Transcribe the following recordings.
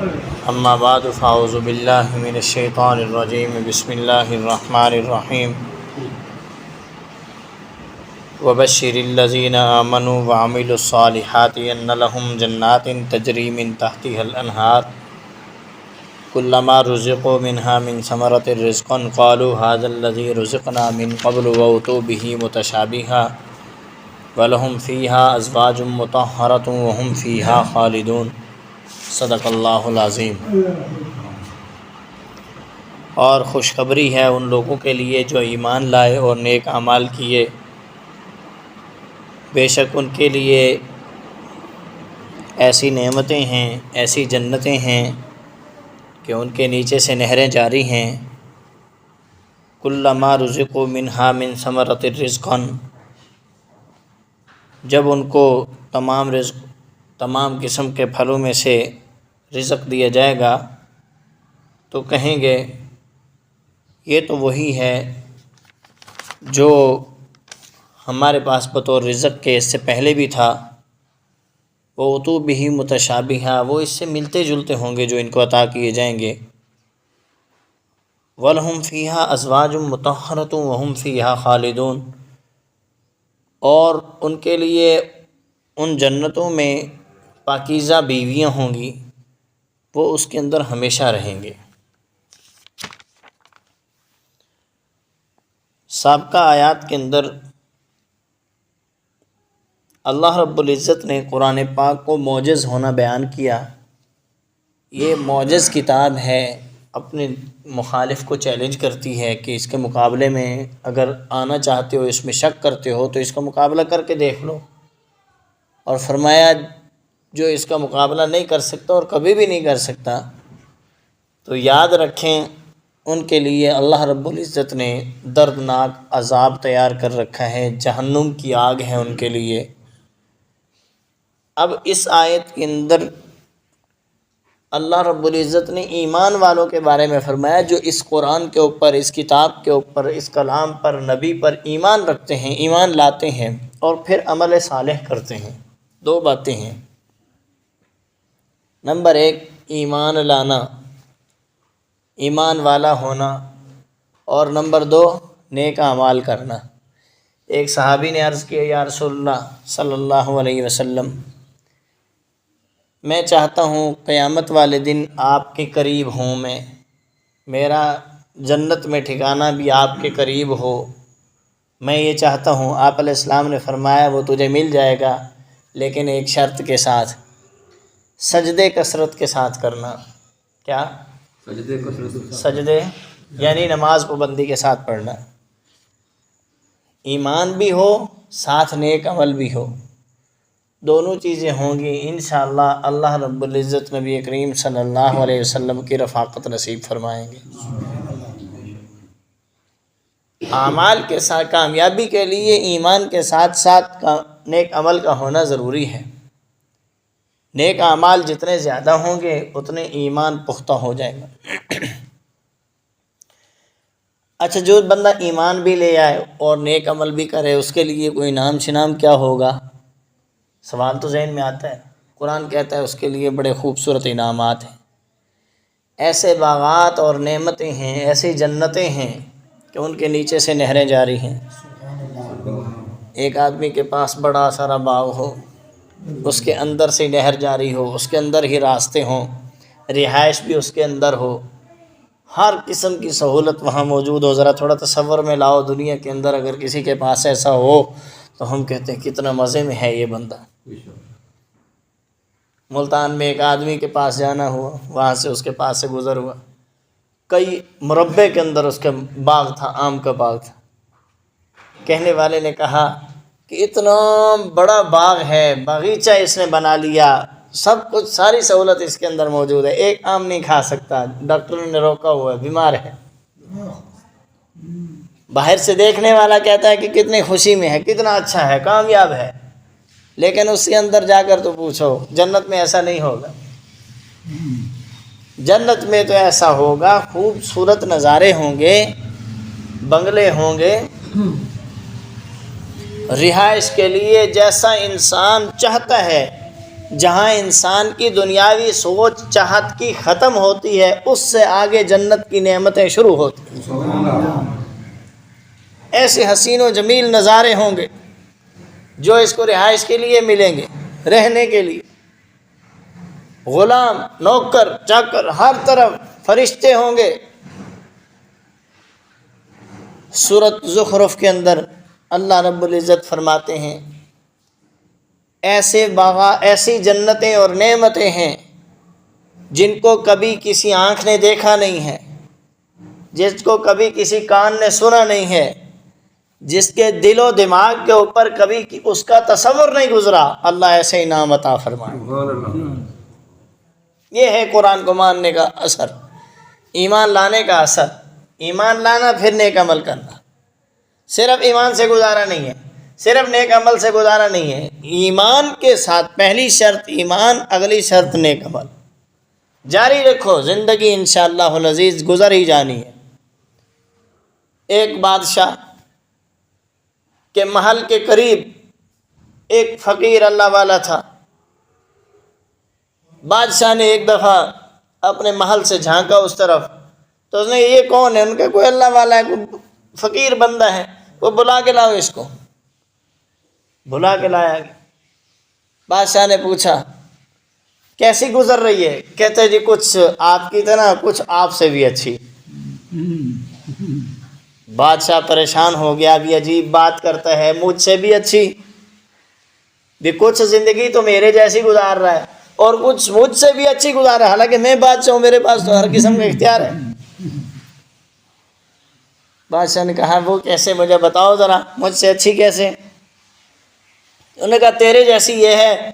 اما بعد فاعوذ باللہ من الشیطان الرجیم بسم اللہ الرحمن الرحیم وبشر الذین آمنوا وعملوا الصالحات ان لهم جنات تجری من تحتها الانہار كلما رزقوا منها من ثمرة رزقا قالوا هذا الذي رزقنا من قبل وأتوا به متشابها ولهم فيها أزواج مطهرة وهم فيها خالدون صدق اللہ العظیم۔ اور خوشخبری ہے ان لوگوں کے لیے جو ایمان لائے اور نیک اعمال کیے، بے شک ان کے لیے ایسی نعمتیں ہیں، ایسی جنتیں ہیں کہ ان کے نیچے سے نہریں جاری ہیں۔ کلما رزقوا منہا من ثمرۃ رزقا، جب ان کو تمام قسم کے پھلوں میں سے رزق دیا جائے گا تو کہیں گے یہ تو وہی ہے جو ہمارے پاس بطور رزق کے اس سے پہلے بھی تھا۔ وَأُتُوا بِهِ مُتَشَابِهًا، وہ اس سے ملتے جلتے ہوں گے جو ان کو عطا کیے جائیں گے۔ وَلَهُمْ فِيهَا أَزْوَاجٌ مُطَهَّرَةٌ وَهُمْ فِيهَا خَالِدُونَ، اور ان کے لیے ان جنتوں میں پاکیزہ بیویاں ہوں گی، وہ اس کے اندر ہمیشہ رہیں گے۔ سابقہ آیات کے اندر اللہ رب العزت نے قرآن پاک کو معجز ہونا بیان کیا۔ یہ معجز کتاب ہے، اپنے مخالف کو چیلنج کرتی ہے کہ اس کے مقابلے میں اگر آنا چاہتے ہو، اس میں شک کرتے ہو تو اس کا مقابلہ کر کے دیکھ لو، اور فرمایا جو اس کا مقابلہ نہیں کر سکتا اور کبھی بھی نہیں کر سکتا تو یاد رکھیں ان کے لیے اللہ رب العزت نے دردناک عذاب تیار کر رکھا ہے، جہنم کی آگ ہے ان کے لیے۔ اب اس آیت کے اندر اللہ رب العزت نے ایمان والوں کے بارے میں فرمایا جو اس قرآن کے اوپر، اس کتاب کے اوپر، اس کلام پر، نبی پر ایمان رکھتے ہیں، ایمان لاتے ہیں اور پھر عمل صالح کرتے ہیں۔ دو باتیں ہیں، نمبر 1 ایمان لانا، ایمان والا ہونا، اور نمبر 2 نیک اعمال کرنا۔ ایک صحابی نے عرض کیا یا رسول اللہ صلی اللہ علیہ وسلم، میں چاہتا ہوں قیامت والے دن آپ کے قریب ہوں، میرا جنت میں ٹھکانہ بھی آپ کے قریب ہو، میں یہ چاہتا ہوں۔ آپ علیہ السلام نے فرمایا وہ تجھے مل جائے گا، لیکن ایک شرط کے ساتھ، سجدے کثرت کے ساتھ کرنا۔ کیا؟ سجدے یعنی نماز پابندی کے ساتھ پڑھنا، ایمان بھی ہو ساتھ نیک عمل بھی ہو، دونوں چیزیں ہوں گی انشاءاللہ اللہ رب العزت نبی کریم صلی اللہ علیہ وسلم کی رفاقت نصیب فرمائیں گے۔ اعمال کے ساتھ کامیابی کے لیے ایمان کے ساتھ ساتھ نیک عمل کا ہونا ضروری ہے۔ نیک اعمال جتنے زیادہ ہوں گے اتنے ایمان پختہ ہو جائے گا۔ اچھا، جو بندہ ایمان بھی لے آئے اور نیک عمل بھی کرے اس کے لیے کوئی انعام شنام کیا ہوگا؟ سوال تو ذہن میں آتا ہے۔ قرآن کہتا ہے اس کے لیے بڑے خوبصورت انعامات ہیں، ایسے باغات اور نعمتیں ہیں، ایسی جنتیں ہیں کہ ان کے نیچے سے نہریں جاری ہیں۔ ایک آدمی کے پاس بڑا سارا باغ ہو، اس کے اندر سے نہر جاری ہو، اس کے اندر ہی راستے ہوں، رہائش بھی اس کے اندر ہو، ہر قسم کی سہولت وہاں موجود ہو۔ ذرا تھوڑا تصور میں لاؤ، دنیا کے اندر اگر کسی کے پاس ایسا ہو تو ہم کہتے ہیں کتنا مزے میں ہے یہ بندہ۔ ملتان میں ایک آدمی کے پاس جانا ہوا، وہاں سے اس کے پاس سے گزر ہوا، کئی مربع کے اندر اس کا باغ تھا، آم کا باغ تھا۔ کہنے والے نے کہا کہ اتنا بڑا باغ ہے، باغیچہ اس نے بنا لیا، سب کچھ ساری سہولت اس کے اندر موجود ہے، ایک آم نہیں کھا سکتا، ڈاکٹر نے روکا ہوا ہے، بیمار ہے۔ باہر سے دیکھنے والا کہتا ہے کہ کتنی خوشی میں ہے، کتنا اچھا ہے، کامیاب ہے، لیکن اس کے اندر جا کر تو پوچھو جنت میں ایسا نہیں ہوگا۔ جنت میں تو ایسا ہوگا، خوبصورت نظارے ہوں گے، بنگلے ہوں گے، رہائش کے لیے جیسا انسان چاہتا ہے جہاں انسان کی دنیاوی سوچ چاہت کی ختم ہوتی ہے اس سے آگے جنت کی نعمتیں شروع ہوتی ہیں۔ ایسے حسین و جمیل نظارے ہوں گے جو اس کو رہائش کے لیے ملیں گے، رہنے کے لیے، غلام، نوکر، چاکر، ہر طرف فرشتے ہوں گے۔ سورۃ زخرف کے اندر اللہ رب العزت فرماتے ہیں ایسی جنتیں اور نعمتیں ہیں جن کو کبھی کسی آنکھ نے دیکھا نہیں ہے، جس کو کبھی کسی کان نے سنا نہیں ہے، جس کے دل و دماغ کے اوپر کبھی اس کا تصور نہیں گزرا، اللہ ایسے انعام عطا فرمائے۔ یہ ہے قرآن کو ماننے کا اثر، ایمان لانے کا اثر۔ ایمان لانا پھر نیک عمل کرنا، صرف ایمان سے گزارا نہیں ہے، صرف نیک عمل سے گزارا نہیں ہے۔ ایمان کے ساتھ پہلی شرط ایمان، اگلی شرط نیک عمل، جاری رکھو، زندگی انشاءاللہ العزیز گزر ہی جانی ہے۔ ایک بادشاہ کے محل کے قریب ایک فقیر اللہ والا تھا۔ بادشاہ نے ایک دفعہ اپنے محل سے جھانکا اس طرف، تو اس نے یہ کون ہے؟ ان کا کوئی اللہ والا ہے، کوئی فقیر بندہ ہے، وہ بلا کے لاؤ اس کو۔ بلا کے لایا گیا۔ بادشاہ نے پوچھا کیسی گزر رہی ہے؟ کہتے جی کچھ آپ کی طرح، کچھ آپ سے بھی اچھی۔ بادشاہ پریشان ہو گیا، بھی عجیب بات کرتا ہے، مجھ سے بھی اچھی بھی، کچھ زندگی تو میرے جیسی گزار رہا ہے اور کچھ مجھ سے بھی اچھی گزار رہا ہے، حالانکہ میں بادشاہ ہوں، میرے پاس تو ہر قسم کا اختیار ہے۔ بادشاہ نے کہا وہ کیسے؟ مجھے بتاؤ ذرا، مجھ سے اچھی کیسے؟ انہوں نے کہا تیرے جیسی یہ ہے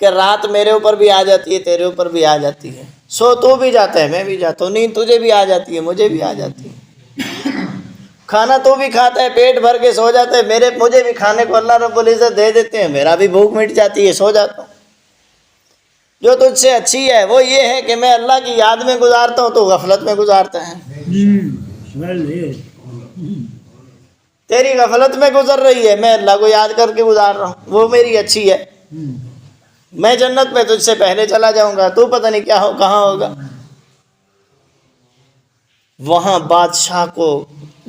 کہ رات میرے اوپر بھی آ جاتی ہے، تیرے اوپر بھی آ جاتی ہے، سو تو بھی جاتا ہے، میں بھی جاتا ہوں، نیند تجھے بھی آ جاتی ہے، مجھے بھی آ جاتی ہے، کھانا تو بھی کھاتا ہے، پیٹ بھر کے سو جاتا ہے، مجھے بھی کھانے کو اللہ رب العزت دے دیتے ہیں، میرا بھی بھوک مٹ جاتی ہے، سو جاتا ہوں۔ جو تجھ سے اچھی ہے وہ یہ ہے کہ میں اللہ کی یاد میں گزارتا ہوں تو غفلت میں گزارتا ہے، تیری غفلت میں گزر رہی ہے، میں اللہ کو یاد کر کے گزار رہا ہوں، وہ میری اچھی ہے۔ میں جنت میں تجھ سے پہلے چلا جاؤں گا، تو پتہ نہیں کیا ہو کہاں ہوگا۔ وہاں بادشاہ کو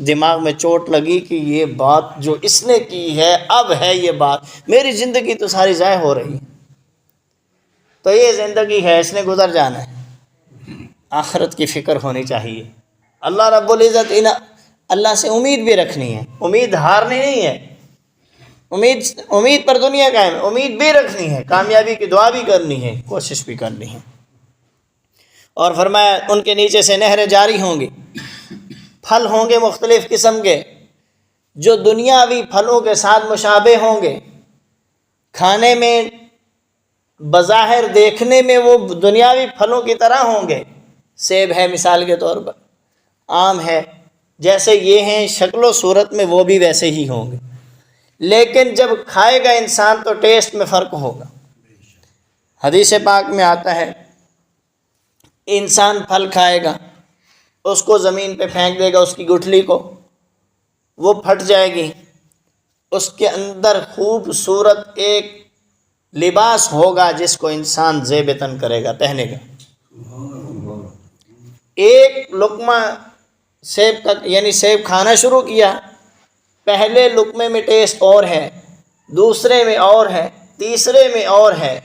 دماغ میں چوٹ لگی کہ یہ بات جو اس نے کی ہے، اب ہے یہ بات، میری زندگی تو ساری ضائع ہو رہی ہے، تو یہ زندگی ہے، اس نے گزر جانا ہے، آخرت کی فکر ہونی چاہیے۔ اللہ رب العزت اللہ سے امید بھی رکھنی ہے، امید ہارنی نہیں ہے، امید پر دنیا قائم ہے، امید بھی رکھنی ہے، کامیابی کی دعا بھی کرنی ہے، کوشش بھی کرنی ہے۔ اور فرمایا ان کے نیچے سے نہریں جاری ہوں گی، پھل ہوں گے مختلف قسم کے جو دنیاوی پھلوں کے ساتھ مشابہ ہوں گے، کھانے میں بظاہر دیکھنے میں وہ دنیاوی پھلوں کی طرح ہوں گے، سیب ہے مثال کے طور پر، آم ہے، جیسے یہ ہیں شکل و صورت میں وہ بھی ویسے ہی ہوں گے، لیکن جب کھائے گا انسان تو ٹیسٹ میں فرق ہوگا۔ حدیث پاک میں آتا ہے انسان پھل کھائے گا، اس کو زمین پہ پھینک دے گا، اس کی گٹھلی کو، وہ پھٹ جائے گی، اس کے اندر خوبصورت ایک لباس ہوگا جس کو انسان زیب تن کرے گا، پہنے گا۔ ایک لقمہ سیب کا یعنی سیب کھانا شروع کیا، پہلے لقمے میں ٹیسٹ اور ہے، دوسرے میں اور ہے، تیسرے میں اور ہے،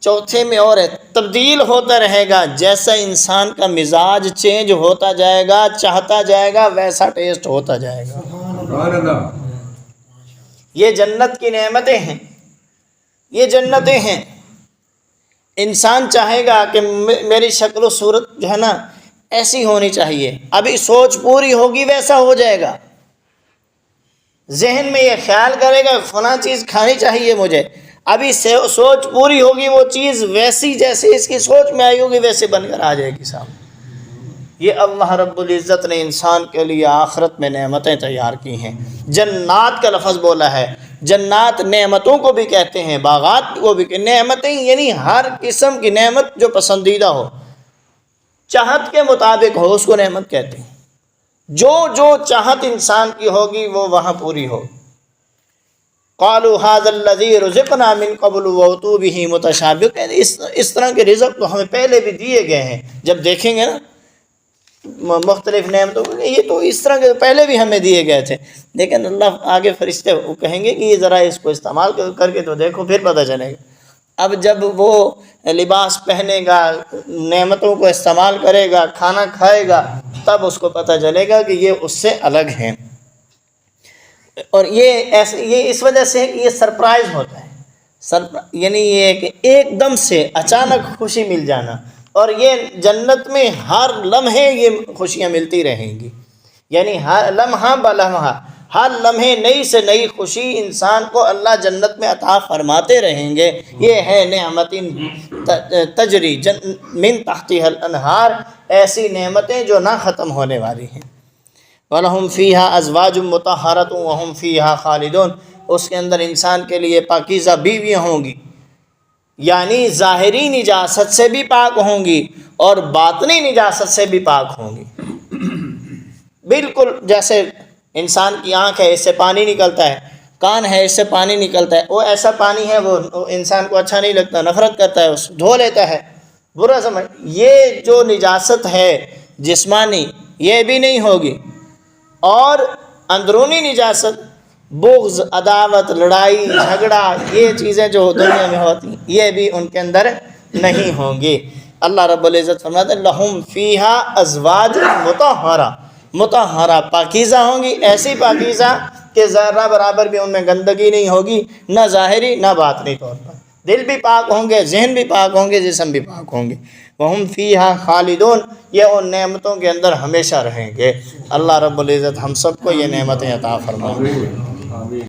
چوتھے میں اور ہے، تبدیل ہوتا رہے گا، جیسا انسان کا مزاج چینج ہوتا جائے گا، چاہتا جائے گا، ویسا ٹیسٹ ہوتا جائے گا۔ یہ جنت کی نعمتیں ہیں، یہ جنتیں ہیں۔ انسان چاہے گا کہ میری شکل و صورت جو ہے نا ایسی ہونی چاہیے، ابھی سوچ پوری ہوگی ویسا ہو جائے گا، ذہن میں یہ خیال کرے گا فلاں چیز کھانی چاہیے مجھے، ابھی سوچ پوری ہوگی وہ چیز ویسی جیسے اس کی سوچ میں آئی ہوگی ویسے بن کر آ جائے گی سامنے۔ یہ اللہ رب العزت نے انسان کے لیے آخرت میں نعمتیں تیار کی ہیں۔ جنات کا لفظ بولا ہے، جنات نعمتوں کو بھی کہتے ہیں، باغات کو بھی، نعمتیں یعنی ہر قسم کی نعمت جو پسندیدہ ہو، چاہت کے مطابق ہو، اس کو نعمت کہتے ہیں۔ جو جو چاہت انسان کی ہوگی وہ وہاں پوری ہو۔ قالوا هذا الذي رزقنا من قبل واتوا به متشابہ، اس طرح کے رزق تو ہمیں پہلے بھی دیے گئے ہیں. جب دیکھیں گے نا مختلف نعمتوں کو، یہ تو اس طرح کے پہلے بھی ہمیں دیے گئے تھے. لیکن اللہ آگے فرشتے وہ کہیں گے کہ یہ ذرا اس کو استعمال کر کے تو دیکھو، پھر پتہ چلے گا. اب جب وہ لباس پہنے گا، نعمتوں کو استعمال کرے گا، کھانا کھائے گا، تب اس کو پتہ چلے گا کہ یہ اس سے الگ ہیں. اور یہ اس وجہ سے ہے کہ یہ سرپرائز ہوتا ہے، یعنی یہ کہ ایک دم سے اچانک خوشی مل جانا. اور یہ جنت میں ہر لمحے یہ خوشیاں ملتی رہیں گی، یعنی ہر لمحہ بلمحہ، ہر لمحے نئی سے نئی خوشی انسان کو اللہ جنت میں عطا فرماتے رہیں گے. یہ ہے نعمت تجری من تحتها الانہار، ایسی نعمتیں جو نہ ختم ہونے والی ہیں. وَلَهُمْ فِيهَا أَزْوَاجٌ مُطَهَّرَةٌ وَهُمْ فِيهَا خَالِدُونَ، اس کے اندر انسان کے لیے پاکیزہ بیویاں ہوں گی، یعنی ظاہری نجاست سے بھی پاک ہوں گی اور باطنی نجاست سے بھی پاک ہوں گی. بالکل جیسے انسان کی آنکھ ہے، اس سے پانی نکلتا ہے، کان ہے، اس سے پانی نکلتا ہے، وہ ایسا پانی ہے وہ انسان کو اچھا نہیں لگتا، نفرت کرتا ہے، اس دھو لیتا ہے، برا سمجھ. یہ جو نجاست ہے جسمانی یہ بھی نہیں ہوگی، اور اندرونی نجاست بغض، عداوت، لڑائی جھگڑا، یہ چیزیں جو دنیا میں ہوتی ہیں یہ بھی ان کے اندر نہیں ہوں گی. اللہ رب العزت فرماتے ہیں لہم فیہا ازواج مطہرہ، پاکیزہ ہوں گی، ایسی پاکیزہ کہ ذرہ برابر بھی ان میں گندگی نہیں ہوگی، نہ ظاہری نہ باطنی طور پر. دل بھی پاک ہوں گے، ذہن بھی پاک ہوں گے، جسم بھی پاک ہوں گے. وہم فیہا خالدون، یہ ان نعمتوں کے اندر ہمیشہ رہیں گے. اللہ رب العزت ہم سب کو یہ نعمتیں عطا فرمائے.